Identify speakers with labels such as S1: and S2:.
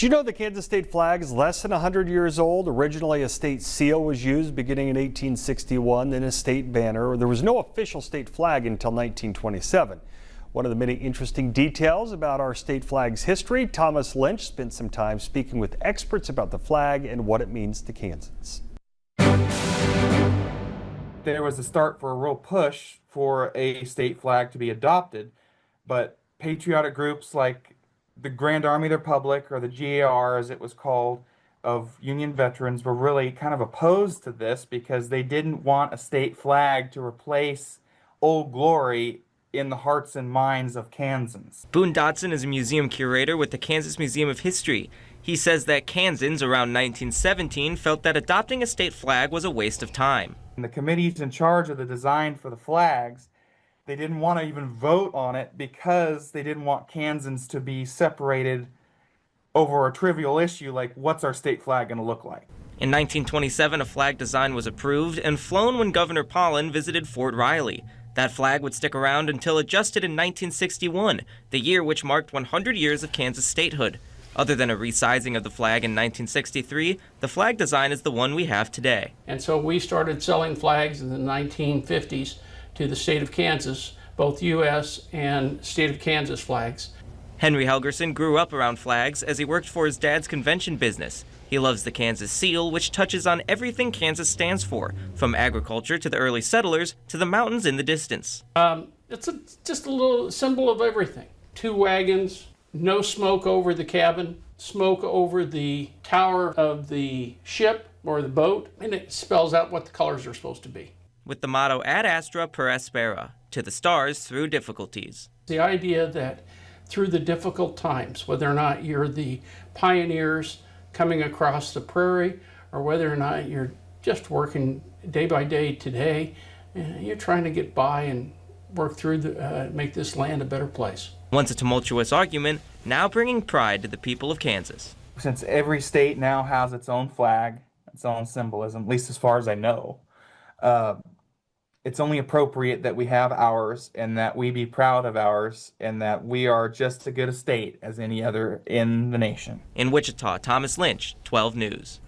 S1: Do you know the Kansas state flag is less than 100 years old? Originally, a state seal was used beginning in 1861, then a state banner. There was no official state flag until 1927. One of the many interesting details about our state flag's history, Thomas Lynch spent some time speaking with experts about the flag and what it means to Kansans.
S2: There was a start for a real push for a state flag to be adopted, but patriotic groups like the Grand Army of the Republic, or the GAR as it was called, of Union veterans were really kind of opposed to this because they didn't want a state flag to replace Old Glory in the hearts and minds of Kansans.
S3: Boone Dotson is a museum curator with the Kansas Museum of History. He says that Kansans around 1917 felt that adopting a state flag was a waste of time.
S2: And the committees in charge of the design for the flags, they didn't want to even vote on it because they didn't want Kansans to be separated over a trivial issue like what's our state flag going to look like.
S3: In 1927, a flag design was approved and flown when Governor Pollen visited Fort Riley. That flag would stick around until adjusted in 1961, the year which marked 100 years of Kansas statehood. Other than a resizing of the flag in 1963, the flag design is the one we have today.
S4: And so we started selling flags in the 1950s to the state of Kansas, both U.S. and state of Kansas flags.
S3: Henry Helgerson grew up around flags as he worked for his dad's convention business. He loves the Kansas seal, which touches on everything Kansas stands for, from agriculture to the early settlers to the mountains in the distance.
S4: It's just a little symbol of everything. 2 wagons, no smoke over the cabin, smoke over the tower of the ship or the boat, and it spells out what the colors are supposed to be.
S3: With the motto Ad Astra per Aspera, to the stars through difficulties.
S4: The idea that through the difficult times, whether or not you're the pioneers coming across the prairie or whether or not you're just working day by day today, you're trying to get by and work through make this land a better place.
S3: Once a tumultuous argument, now bringing pride to the people of Kansas.
S2: Since every state now has its own flag, its own symbolism, at least as far as I know, it's only appropriate that we have ours and that we be proud of ours and that we are just as good a state as any other in the nation.
S3: In Wichita, Thomas Lynch, 12 News.